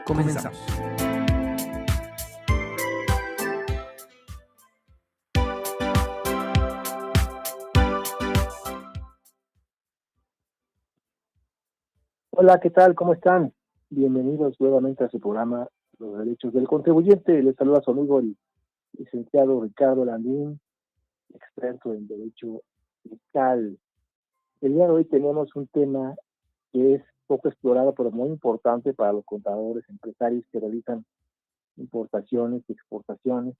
Comenzamos. Hola, ¿qué tal? ¿Cómo están? Bienvenidos nuevamente a su programa Los Derechos del Contribuyente. Les saluda a su amigo el licenciado Ricardo Landín, experto en Derecho Fiscal. El día de hoy tenemos un tema que es poco explorado, pero muy importante para los contadores, empresarios que realizan importaciones y exportaciones,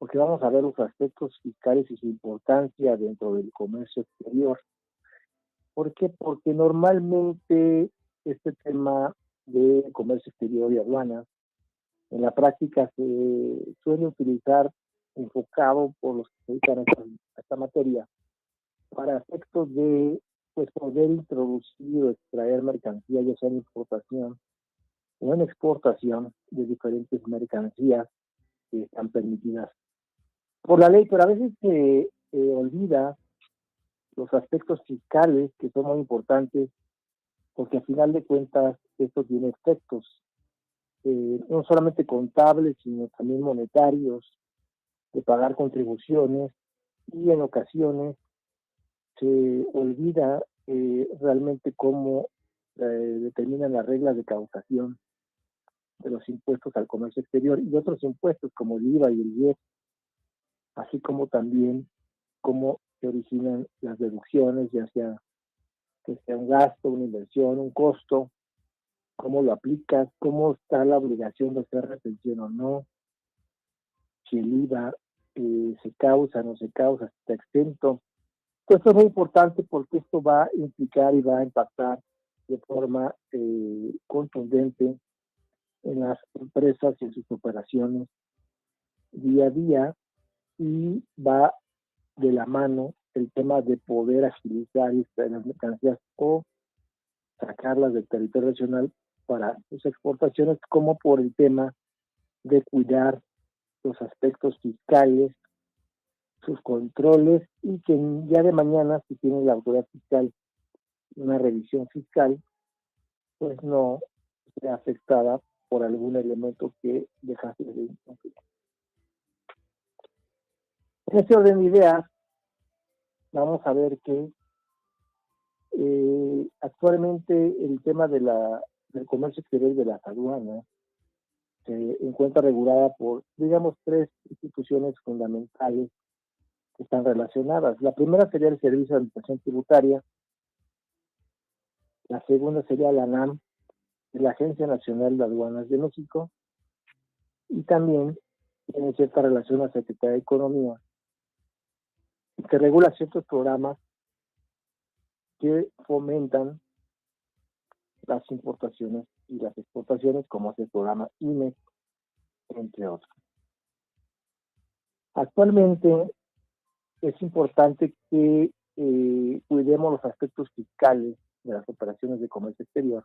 porque vamos a ver los aspectos fiscales y su importancia dentro del comercio exterior. ¿Por qué? Porque normalmente este tema de comercio exterior y aduanas en la práctica se suele utilizar enfocado por los que se dedican a esta materia para efectos de pues poder introducir o extraer mercancía, ya sea en importación o en exportación de diferentes mercancías que están permitidas por la ley, pero a veces se olvida los aspectos fiscales que son muy importantes porque al final de cuentas esto tiene efectos no solamente contables, sino también monetarios, de pagar contribuciones, y en ocasiones se olvida realmente cómo determinan las reglas de causación de los impuestos al comercio exterior y otros impuestos como el IVA y el IEPS, así como también cómo se originan las deducciones, ya sea que sea un gasto, una inversión, un costo, cómo lo aplicas, cómo está la obligación de hacer retención o no, si el IVA se causa, no se causa, si está exento. Pues esto es muy importante porque esto va a implicar y va a impactar de forma contundente en las empresas y en sus operaciones día a día, y va de la mano el tema de poder agilizar y extraer las mercancías o sacarlas del territorio nacional para sus exportaciones, como por el tema de cuidar los aspectos fiscales, sus controles, y que ya de mañana, si tiene la autoridad fiscal una revisión fiscal, pues no sea afectada por algún elemento que dejase de cumplir. En este orden de ideas, vamos a ver que actualmente el tema del comercio exterior y de las aduanas se encuentra regulada por, digamos, tres instituciones fundamentales que están relacionadas. La primera sería el Servicio de Administración Tributaria, la segunda sería la ANAM, la Agencia Nacional de Aduanas de México, y también tiene cierta relación a la Secretaría de Economía, que regula ciertos programas que fomentan las importaciones y las exportaciones, como es el programa IMEX, entre otros. Actualmente es importante que cuidemos los aspectos fiscales de las operaciones de comercio exterior,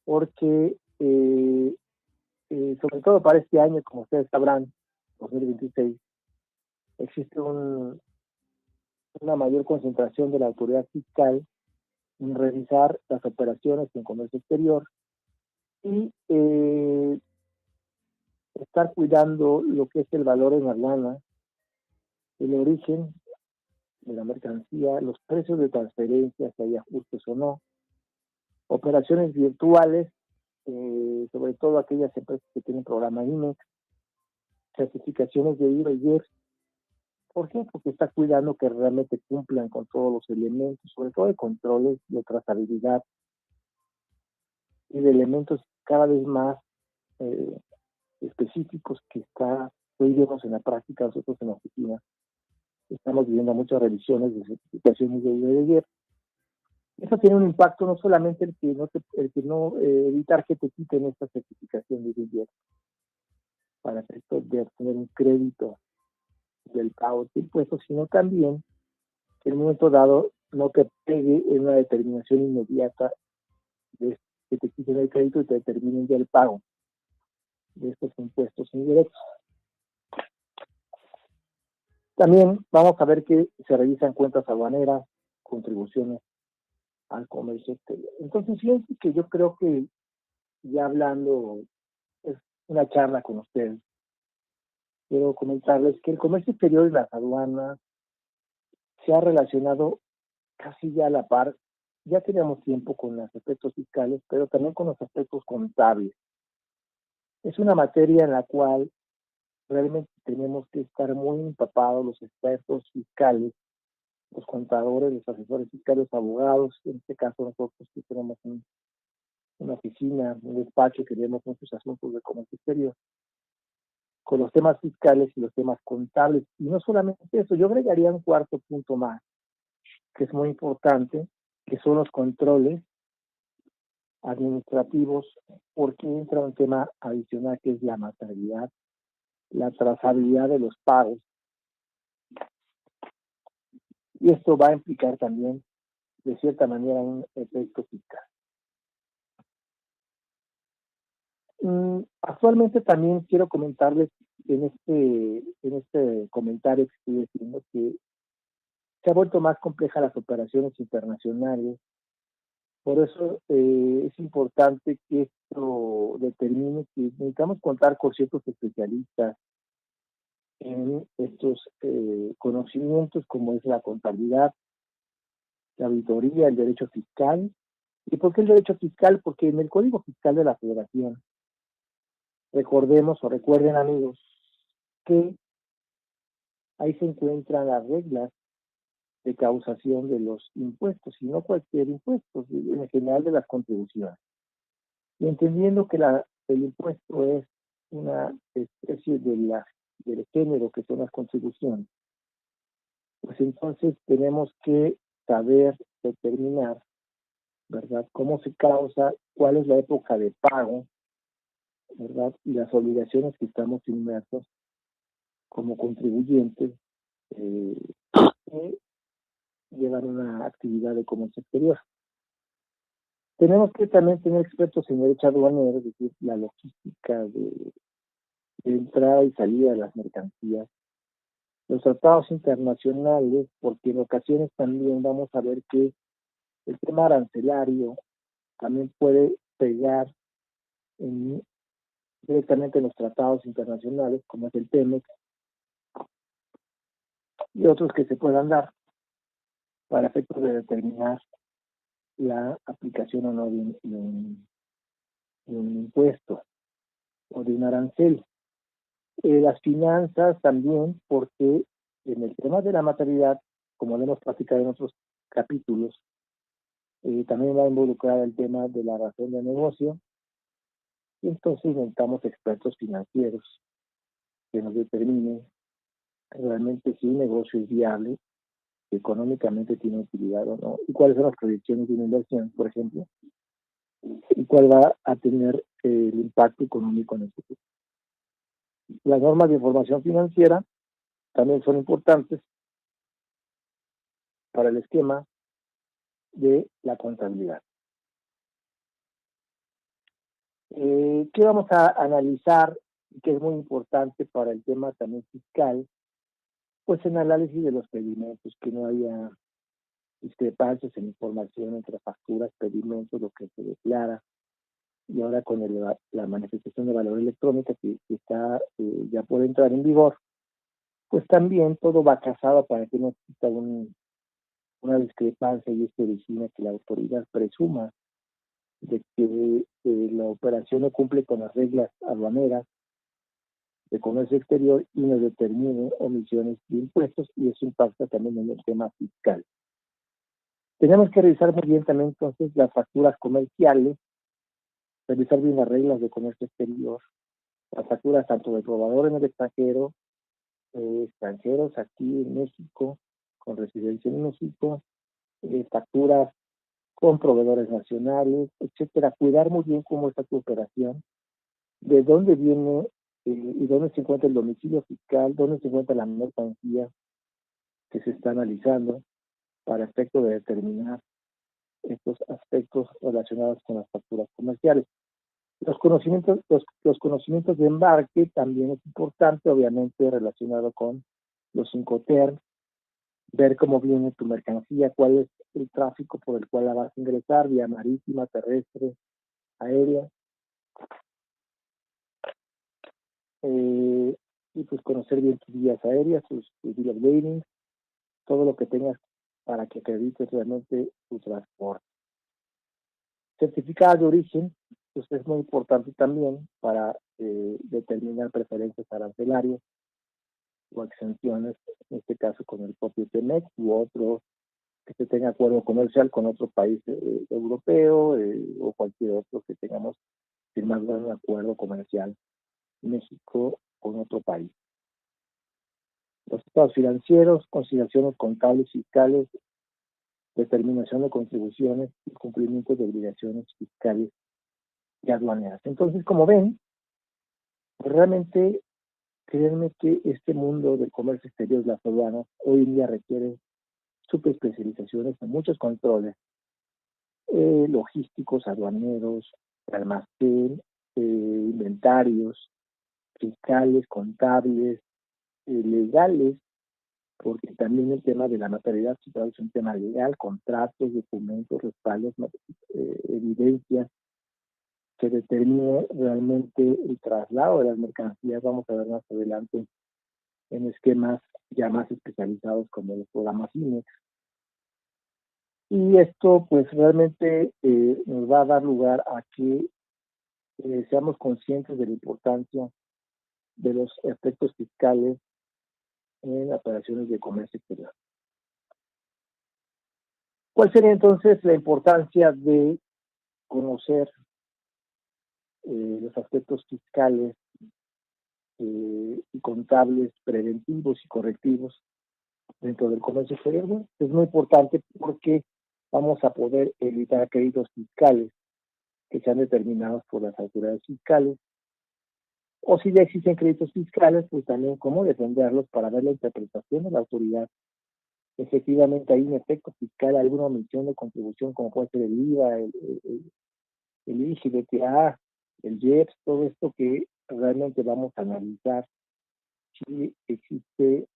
porque sobre todo para este año, como ustedes sabrán, 2026, existe una mayor concentración de la autoridad fiscal en revisar las operaciones en comercio exterior y estar cuidando lo que es el valor en aduana, el origen de la mercancía, los precios de transferencia, si hay ajustes o no, operaciones virtuales, sobre todo aquellas empresas que tienen programa IMEX, certificaciones de IVA y IEPS. ¿Por qué? Porque está cuidando que realmente cumplan con todos los elementos, sobre todo de controles, de trazabilidad y de elementos cada vez más específicos que hoy vemos en la práctica. Nosotros en la oficina estamos viviendo muchas revisiones de certificaciones de IVA y IEPS. Eso tiene un impacto no solamente el que no evitar que te quiten esta certificación de IVA y IEPS para efectos de obtener un crédito del pago de impuestos, sino también que en un momento dado no te pegue en una determinación inmediata de que te quiten el crédito y te determinen ya el pago de estos impuestos indirectos. También vamos a ver que se revisan cuentas aduaneras, contribuciones al comercio exterior. Entonces, fíjense que yo creo que ya hablando, es una charla con ustedes. Quiero comentarles que el comercio exterior y las aduanas se ha relacionado casi ya a la par. Ya teníamos tiempo con los aspectos fiscales, pero también con los aspectos contables. Es una materia en la cual realmente tenemos que estar muy empapados los expertos fiscales, los contadores, los asesores fiscales, abogados, en este caso nosotros que tenemos una oficina, un despacho que vemos muchos asuntos de comercio exterior, con los temas fiscales y los temas contables. Y no solamente eso, yo agregaría un cuarto punto más, que es muy importante, que son los controles administrativos, porque entra un tema adicional que es la maternidad, la trazabilidad de los pagos. Y esto va a implicar también, de cierta manera, un efecto fiscal. Actualmente también quiero comentarles en este comentario que estoy diciendo que se ha vuelto más compleja las operaciones internacionales. Por eso es importante que esto determine que necesitamos contar con ciertos especialistas en estos conocimientos, como es la contabilidad, la auditoría, el derecho fiscal. ¿Y por qué el derecho fiscal? Porque en el Código Fiscal de la Federación, recordemos o recuerden amigos, que ahí se encuentran las reglas de causación de los impuestos, y no cualquier impuesto, en general de las contribuciones. Y entendiendo que el impuesto es una especie del género que son las contribuciones, pues entonces tenemos que saber determinar, ¿verdad?, cómo se causa, cuál es la época de pago, ¿verdad?, y las obligaciones que estamos inmersos como contribuyentes que llevan una actividad de comercio exterior. Tenemos que también tener expertos en derecho aduanero, es decir, la logística de entrada y salida de las mercancías, los tratados internacionales, porque en ocasiones también vamos a ver que el tema arancelario también puede pegar en, directamente en los tratados internacionales, como es el TEMEC, y otros que se puedan dar para efectos de determinar la aplicación o no de un impuesto o de un arancel. Las finanzas también, porque en el tema de la maternidad, como lo hemos platicado en otros capítulos, también va a involucrar el tema de la razón de negocio, y entonces necesitamos expertos financieros que nos determinen realmente si un negocio es viable, si económicamente tiene utilidad o no, y cuáles son las proyecciones de una inversión, por ejemplo, y cuál va a tener el impacto económico en el futuro. Las normas de información financiera también son importantes para el esquema de la contabilidad. ¿Qué vamos a analizar, que es muy importante para el tema también fiscal? Pues en análisis de los pedimentos, que no haya discrepancias en información entre facturas, pedimentos, lo que se declara, y ahora con la manifestación de valor electrónica que está ya puede entrar en vigor, pues también todo va casado para que no exista una discrepancia, y esto origina que la autoridad presuma de que la operación no cumple con las reglas aduaneras de comercio exterior y nos determine omisiones de impuestos, y eso impacta también en el tema fiscal. Tenemos que revisar muy bien también entonces las facturas comerciales, revisar bien las reglas de comercio exterior, las facturas tanto de probador en el extranjero, extranjeros aquí en México, con residencia en México, facturas con proveedores nacionales, etcétera. Cuidar muy bien cómo está tu operación, de dónde viene y dónde se encuentra el domicilio fiscal, dónde se encuentra la mercancía que se está analizando para efecto de determinar estos aspectos relacionados con las facturas comerciales. Los conocimientos de embarque también es importante, obviamente relacionado con los Incoterms, ver cómo viene tu mercancía, cuál es el tráfico por el cual la vas a ingresar, vía marítima, terrestre, aérea, Y pues conocer bien tus vías aéreas, tus bill of lading, todo lo que tengas para que acredites realmente tu transporte. Certificado de origen, pues es muy importante también para determinar preferencias arancelarias o exenciones, en este caso con el propio TEMEC u otro que se tenga acuerdo comercial con otro país europeo o cualquier otro que tengamos firmado un acuerdo comercial México con otro país. Los estados financieros, consideraciones contables, fiscales, determinación de contribuciones y cumplimiento de obligaciones fiscales y aduaneras. Entonces, como ven, pues realmente créanme que este mundo del comercio exterior de las aduanas hoy en día requiere subespecializaciones en muchos controles logísticos, aduaneros, almacén, inventarios, fiscales, contables, legales, porque también el tema de la materialidad es un tema legal, contratos, documentos, respaldos, evidencias que determine realmente el traslado de las mercancías. Vamos a ver más adelante en esquemas ya más especializados como los programas INEX. Y esto pues realmente nos va a dar lugar a que seamos conscientes de la importancia de los aspectos fiscales en operaciones de comercio exterior. ¿Cuál sería entonces la importancia de conocer los aspectos fiscales y contables preventivos y correctivos dentro del comercio exterior? Es muy importante porque vamos a poder evitar créditos fiscales que sean determinados por las autoridades fiscales, o si ya existen créditos fiscales, pues también cómo defenderlos para ver la interpretación de la autoridad. Efectivamente hay un efecto fiscal, alguna omisión de contribución, como puede ser el IVA, el IGI, BTA, el IEPS, todo esto que realmente vamos a analizar si existe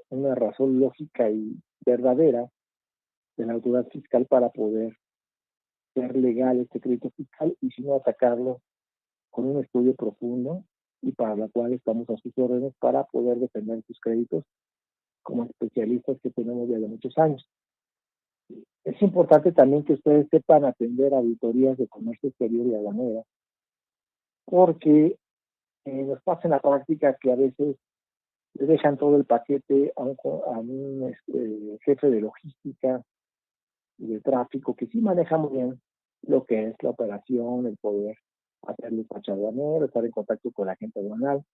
una razón lógica y verdadera de la autoridad fiscal para poder ser legal este crédito fiscal y si no atacarlo con un estudio profundo y para la cual estamos a sus órdenes para poder defender sus créditos como especialistas que tenemos ya de muchos años. Es importante también que ustedes sepan atender auditorías de comercio exterior y aduanera, porque nos pasa en la práctica que a veces le dejan todo el paquete a un jefe de logística y de tráfico que sí maneja muy bien lo que es la operación, el poder hacer el despacho aduanero, estar en contacto con la gente aduanal,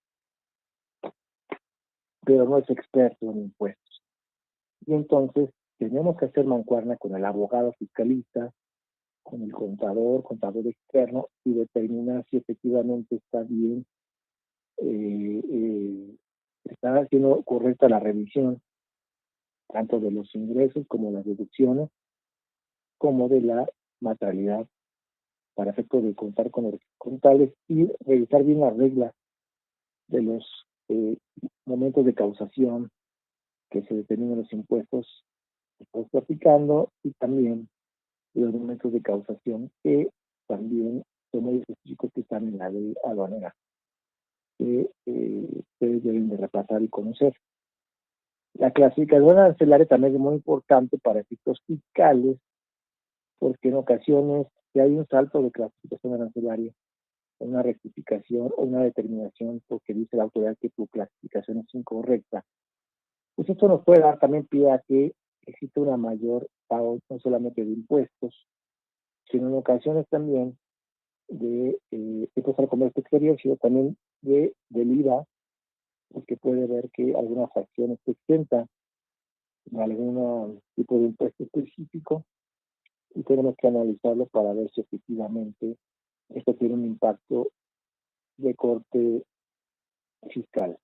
pero no es experto en impuestos. Y entonces tenemos que hacer mancuerna con el abogado fiscalista, con el contador externo, y determinar si efectivamente está bien, está haciendo correcta la revisión, tanto de los ingresos como las deducciones, como de la materialidad, para efecto de contar con los contables y revisar bien las reglas de los momentos de causación que se determinan los impuestos que estamos aplicando y también los momentos de causación que también son muy específicos que están en la ley aduanera que ustedes deben de repasar y conocer. La clasificación arancelaria también es muy importante para efectos fiscales porque en ocasiones si hay un salto de clasificación arancelaria, una rectificación o una determinación porque dice la autoridad que tu clasificación es incorrecta, pues esto nos puede dar también pie a que existe una mayor pago no solamente de impuestos, sino en ocasiones también de impuestos al comercio exterior, sino también del IVA, porque puede ver que alguna fracción está exenta de algún tipo de impuesto específico y tenemos que analizarlo para ver si efectivamente esto tiene un impacto de corte fiscal.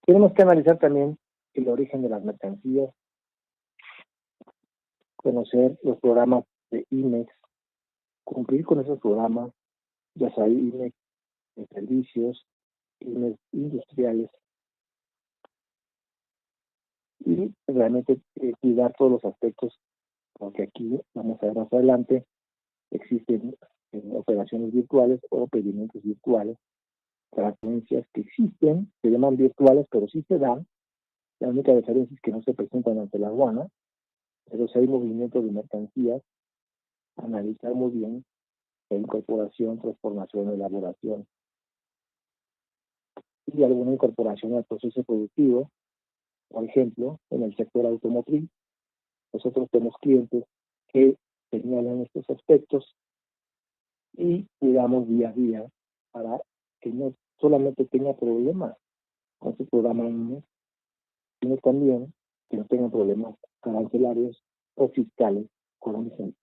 Tenemos que analizar también el origen de las mercancías, conocer los programas de IMEX, cumplir con esos programas, ya sea IMEX de servicios, IMEX industriales, y realmente cuidar todos los aspectos, porque aquí, vamos a ver más adelante, existen operaciones virtuales o pedimientos virtuales, transferencias que existen, se llaman virtuales, pero sí se dan. La única diferencia es que no se presentan ante la aduana, pero si hay movimientos de mercancías, analizar muy bien la incorporación, transformación, elaboración y alguna incorporación al proceso productivo. Por ejemplo, en el sector automotriz, nosotros tenemos clientes que señalan estos aspectos y cuidamos día a día para que no solamente tenga problemas con su programa INE, sino también que no tengan problemas arancelarios o fiscales con origen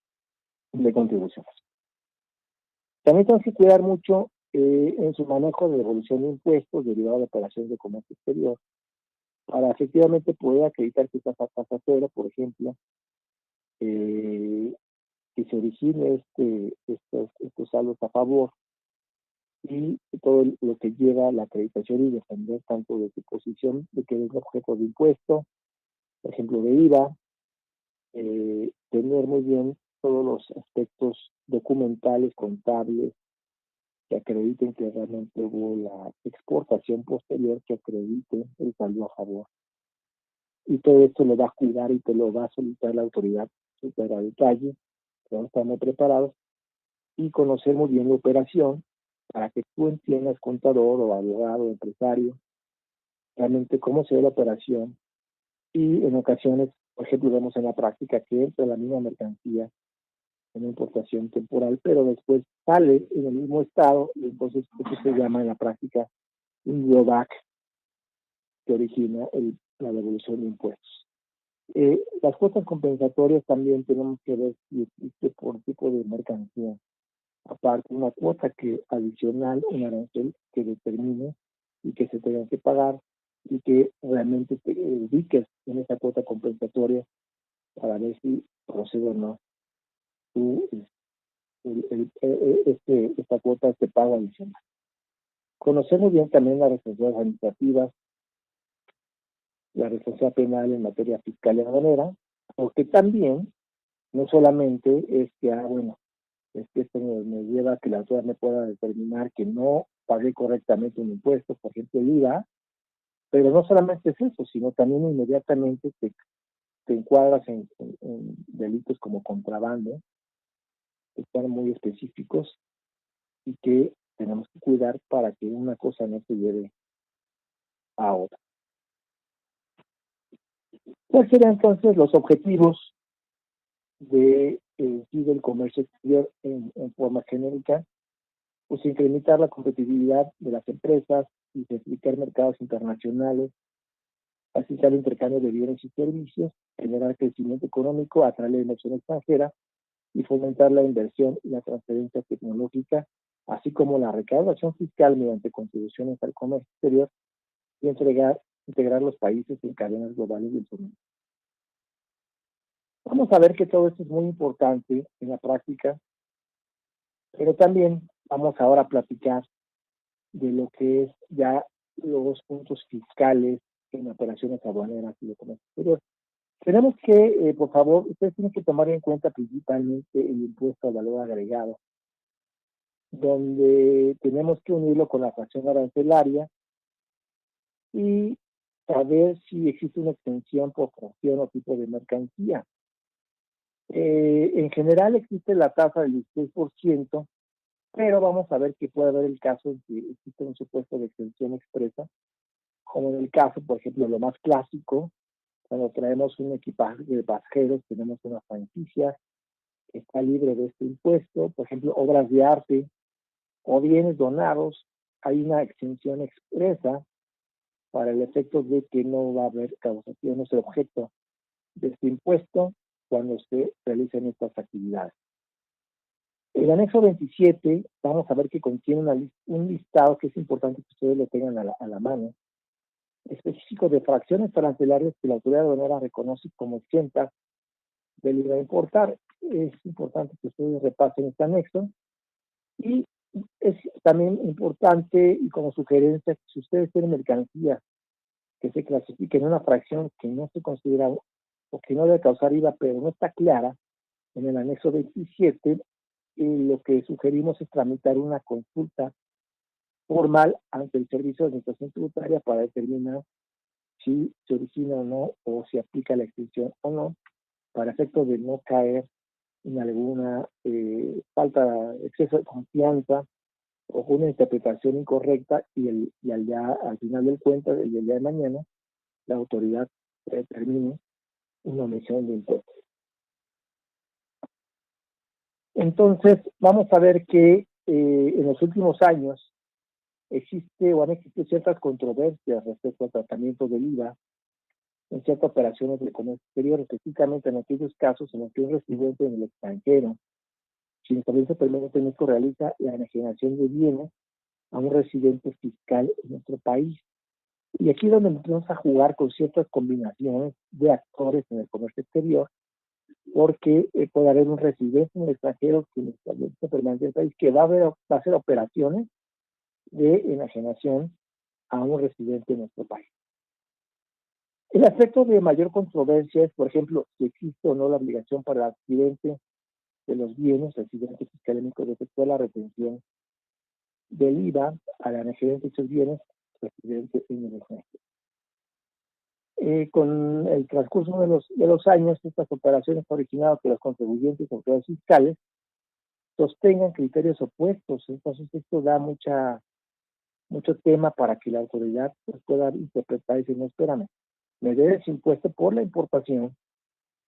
de contribuciones. También tenemos que cuidar mucho en su manejo de devolución de impuestos derivados de operaciones de comercio exterior para efectivamente poder acreditar que estás a tasa cero, por ejemplo, que se origine estos saldos a favor y todo lo que lleva la acreditación y defender tanto de tu posición de que es objeto de impuesto, por ejemplo, de IVA, tener muy bien todos los aspectos documentales, contables, que acrediten que realmente hubo la exportación posterior, que acredite el saldo a favor. Y todo esto lo va a cuidar y te lo va a solicitar la autoridad súper a detalle, pero estamos preparados, y conocer muy bien la operación para que tú entiendas, contador o abogado, empresario, realmente cómo se ve la operación. Y en ocasiones, por ejemplo, vemos en la práctica que entra la misma mercancía en una importación temporal, pero después sale en el mismo estado, y entonces eso se llama en la práctica un drawback que origina la devolución de impuestos. Las cuotas compensatorias también tenemos que ver si existe por tipo de mercancía. Aparte, una cuota que adicional, un arancel que determine y que se tenga que pagar y que realmente te ubiques en esa cuota compensatoria para ver si procede o no tú, esta cuota te paga adicional. Conocemos bien también las responsabilidades administrativas, la responsabilidad penal en materia fiscal y aduanera, porque también no solamente es que, bueno, es que esto me lleva a que la autoridad me pueda determinar que no pagué correctamente un impuesto, por ejemplo, el IVA, pero no solamente es eso, sino también inmediatamente te encuadras en delitos como contrabando, que están muy específicos y que tenemos que cuidar para que una cosa no se lleve a otra. ¿Cuáles serían entonces los objetivos del comercio exterior en forma genérica? Pues incrementar la competitividad de las empresas, intensificar mercados internacionales, facilitar el intercambio de bienes y servicios, generar crecimiento económico, atraer la inversión extranjera y fomentar la inversión y la transferencia tecnológica, así como la recaudación fiscal mediante contribuciones al comercio exterior y integrar los países en cadenas globales del suministro. Vamos a ver que todo esto es muy importante en la práctica, pero también vamos ahora a platicar de lo que es ya los puntos fiscales en operaciones aduaneras y de comercio exterior. Tenemos que, por favor, ustedes tienen que tomar en cuenta principalmente el impuesto al valor agregado, donde tenemos que unirlo con la fracción arancelaria y saber si existe una extensión por fracción o tipo de mercancía. En general existe la tasa del 16%, pero vamos a ver que puede haber el caso en que existe un supuesto de extensión expresa, como en el caso, por ejemplo, lo más clásico, cuando traemos un equipaje de pasajeros, tenemos una franquicia que está libre de este impuesto, por ejemplo, obras de arte o bienes donados, hay una exención expresa para el efecto de que no va a haber causación, no es el objeto de este impuesto cuando se realicen estas actividades. El anexo 27, vamos a ver que contiene un listado que es importante que ustedes lo tengan a la mano, específico de fracciones arancelarias que la autoridad aduanera reconoce como exentas del IVA a importar. Es importante que ustedes repasen este anexo. Y es también importante, y como sugerencia, que si ustedes tienen mercancías que se clasifiquen en una fracción que no se considera o que no debe causar IVA, pero no está clara, en el anexo 27 lo que sugerimos es tramitar una consulta formal ante el Servicio de Administración Tributaria para determinar si se origina o no, o si aplica la extinción o no, para efectos de no caer en alguna falta, exceso de confianza o una interpretación incorrecta y al final del cuento, el día de mañana, la autoridad determine una omisión de impuestos. Entonces, vamos a ver que en los últimos años existe o han existido ciertas controversias respecto al tratamiento del IVA en ciertas operaciones de comercio exterior, específicamente en aquellos casos en los que un residente en el extranjero, sin residencia permanente en México, realiza la enajenación de bienes a un residente fiscal en nuestro país. Y aquí es donde empezamos a jugar con ciertas combinaciones de actores en el comercio exterior, porque puede haber un residente en el extranjero sin residencia permanente en el país que va a hacer operaciones de enajenación a un residente en nuestro país. El aspecto de mayor controversia es, por ejemplo, si existe o no la obligación para el adquirente de los bienes, residente fiscal en México, de efectuar la retención del IVA a la enajenación de esos bienes, residente en el extranjero. Con el transcurso de los años, estas operaciones han originado que los contribuyentes y autoridades fiscales sostengan criterios opuestos. Entonces, esto da mucho tema para que la autoridad pueda interpretar y decir, no, espérame, me debes impuesto por la importación,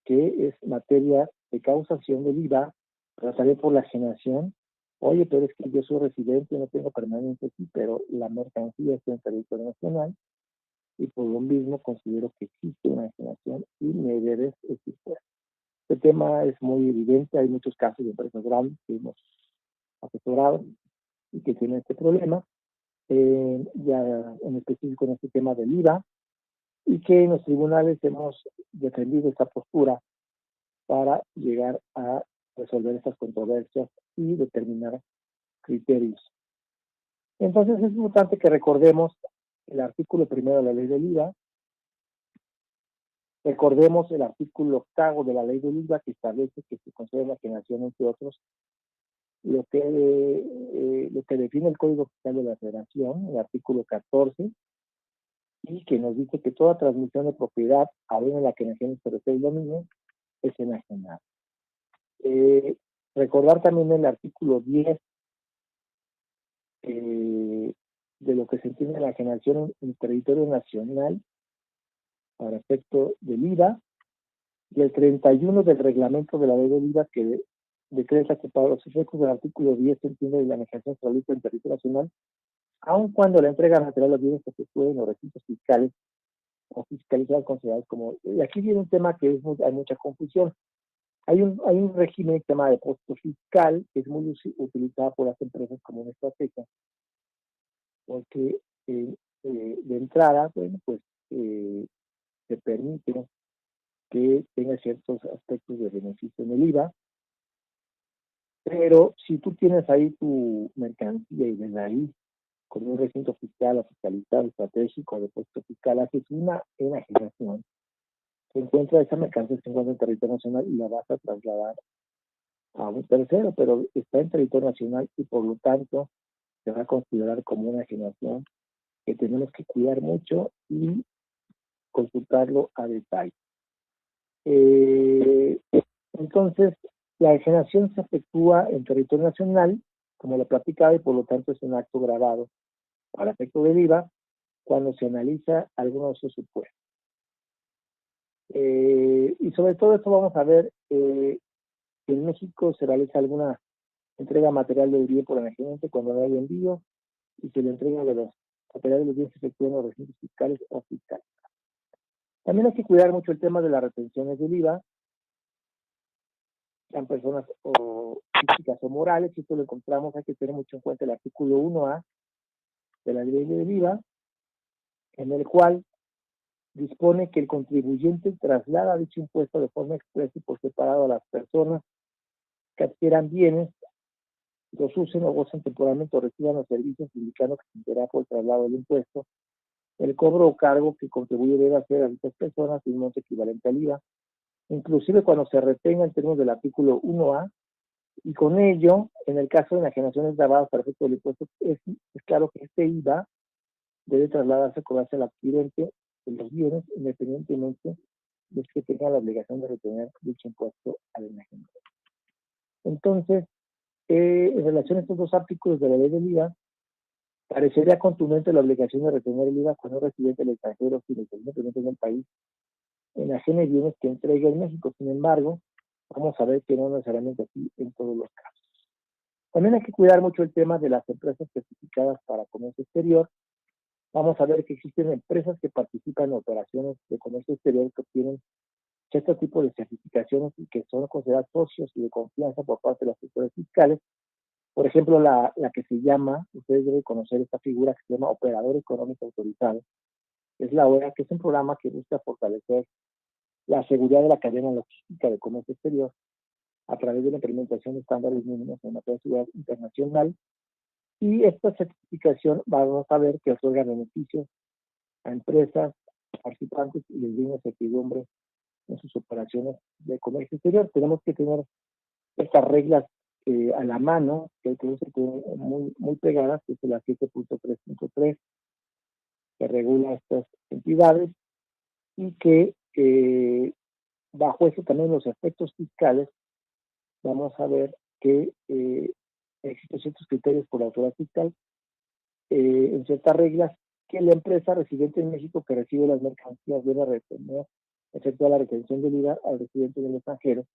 que es materia de causación del IVA, pero también por la generación. Oye, pero es que yo soy residente, no tengo permanente aquí, pero la mercancía está en territorio nacional y por lo mismo considero que existe una generación y me debes este impuesto. Este tema es muy evidente, hay muchos casos de empresas grandes que hemos asesorado y que tienen este problema, ya en específico en este tema del IVA, y que en los tribunales hemos defendido esta postura para llegar a resolver estas controversias y determinar criterios. Entonces es importante que recordemos el artículo primero de la ley del IVA, recordemos el artículo 8 de la ley del IVA que establece que se concede la generación, entre otros, lo que define el Código Fiscal de la Federación, el artículo 14, y que nos dice que toda transmisión de propiedad, aún en la que enajenes se refiere el dominio, es enajenada. Recordar también el artículo 10 de lo que se entiende la enajenación en territorio nacional para efecto del IVA, y el 31 del reglamento de la ley del IVA que decreta que para los efectos del artículo 10 se entiende la enajenación se realiza en territorio nacional, aun cuando la entrega material de los bienes se efectúe en los recintos fiscales o fiscalizados considerados como... Y aquí viene un tema que hay mucha confusión. Hay un régimen que se llama depósito fiscal, que es muy utilizado por las empresas como una estrategia, porque de entrada, bueno, pues se permite que tenga ciertos aspectos de beneficio en el IVA, pero si tú tienes ahí tu mercancía y desde ahí, con un recinto fiscal o fiscalizado estratégico, depósito fiscal, haces una enajenación, se encuentra esa mercancía, se encuentra en territorio nacional y la vas a trasladar a un tercero, pero está en territorio nacional y por lo tanto se va a considerar como una enajenación que tenemos que cuidar mucho y consultarlo a detalle. Entonces, la enajenación se efectúa en territorio nacional, como lo platicaba, y por lo tanto es un acto grabado para efecto del IVA cuando se analiza alguno de sus supuestos. Y sobre todo esto vamos a ver que en México se realiza alguna entrega material del bien por enajenamiento cuando no hay envío y se le entrega de los materiales de los bienes efectuados en los recintos fiscales o fiscales. También hay que cuidar mucho el tema de las retenciones del IVA, sean personas o físicas o morales, y esto lo encontramos, hay que tener mucho en cuenta el artículo 1A de la ley del IVA, en el cual dispone que el contribuyente traslada dicho impuesto de forma expresa y por separado a las personas que adquieran bienes, los usen o gocen temporalmente o reciban los servicios, indicando que se enterará por el traslado del impuesto, el cobro o cargo que el contribuyente debe hacer a dichas personas y un monto equivalente al IVA, inclusive cuando se retenga en términos del artículo 1A Y con ello, en el caso de enajenaciones grabadas para efecto del impuesto, es claro que este IVA debe trasladarse a cobrarse al adquirente de los bienes, independientemente de que tenga la obligación de retener dicho impuesto al enajenado. Entonces, en relación a estos dos artículos de la ley del IVA, parecería contundente la obligación de retener el IVA cuando un residente del extranjero, sin independientemente en el país, enajene bienes que entregue en México. Sin embargo, vamos a ver que no necesariamente así en todos los casos. También hay que cuidar mucho el tema de las empresas certificadas para comercio exterior. Vamos a ver que existen empresas que participan en operaciones de comercio exterior que obtienen cierto tipo de certificaciones y que son consideradas socios y de confianza por parte de las autoridades fiscales. Por ejemplo, la que se llama, ustedes deben conocer esta figura que se llama Operador Económico Autorizado, es la OEA, que es un programa que busca fortalecer la seguridad de la cadena logística de comercio exterior a través de la implementación de estándares mínimos en materia de seguridad internacional. Y esta certificación vamos a ver que otorga beneficios a empresas, participantes y les brinda certidumbre en sus operaciones de comercio exterior. Tenemos que tener estas reglas a la mano, que tenemos que tener muy pegadas, que es la 7.3.3, que regula estas entidades, y que bajo eso también los efectos fiscales, vamos a ver que existen ciertos criterios por la autoridad fiscal, en ciertas reglas, que la empresa residente en México que recibe las mercancías debe retener, efectuar la retención del IVA al residente del extranjero,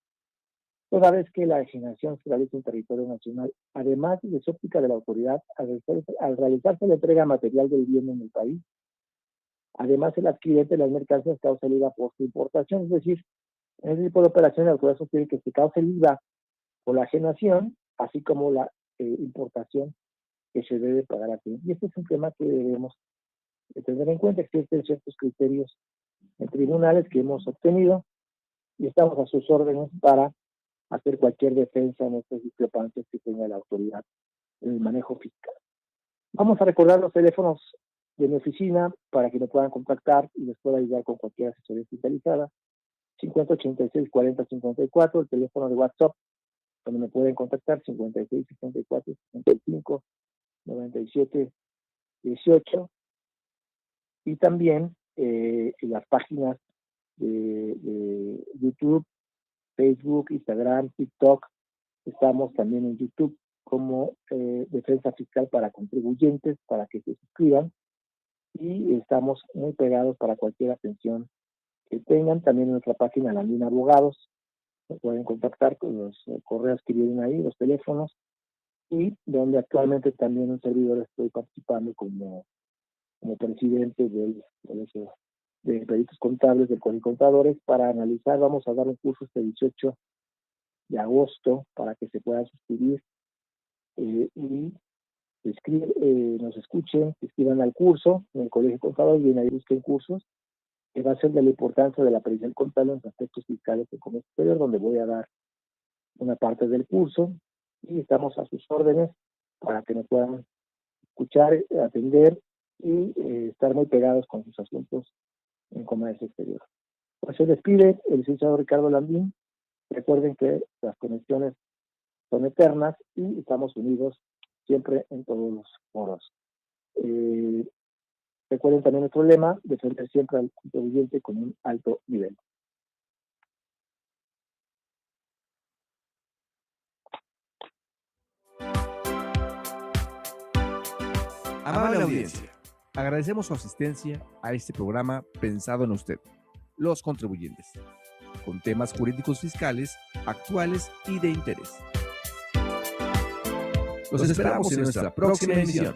toda vez que la enajenación se realiza en territorio nacional, además de su óptica de la autoridad, al realizarse la entrega material del bien en el país. Además, el adquirente de las mercancías causa el IVA por su importación, es decir, en ese tipo de operaciones la autoridad sostiene que se causa el IVA por la enajenación, así como la importación que se debe pagar aquí. Y este es un tema que debemos de tener en cuenta. Existen ciertos criterios en tribunales que hemos obtenido y estamos a sus órdenes para hacer cualquier defensa en estas discrepancias que tenga la autoridad en el manejo fiscal. Vamos a recordar los teléfonos de mi oficina para que me puedan contactar y les pueda ayudar con cualquier asesoría especializada. 5086-4054, el teléfono de WhatsApp, donde me pueden contactar, 56-64-65-97-18, y también en las páginas de YouTube, Facebook, Instagram, TikTok. Estamos también en YouTube como Defensa Fiscal para Contribuyentes, para que se suscriban, y estamos muy pegados para cualquier atención que tengan. También en nuestra página Landín Abogados, se pueden contactar con los correos que vienen ahí, los teléfonos, y donde actualmente también un servidor estoy participando como presidente del Colegio de Peritos Contables del Colegio de Contadores para analizar. Vamos a dar un curso este 18 de agosto para que se puedan suscribir y nos escuchen, se escriban al curso en el Colegio de Contadores, y ahí busquen cursos, que va a ser de la importancia de la previsión contable en los aspectos fiscales del comercio exterior, donde voy a dar una parte del curso, y estamos a sus órdenes para que nos puedan escuchar, atender y estar muy pegados con sus asuntos en comercio exterior. Pues se despide el licenciado Ricardo Landín. Recuerden que las conexiones son eternas y estamos unidos siempre en todos los foros. Recuerden también nuestro lema: defender siempre al contribuyente con un alto nivel. Amable audiencia, agradecemos su asistencia a este programa pensado en usted, los contribuyentes, con temas jurídicos fiscales, actuales y de interés. Los esperamos en nuestra próxima emisión.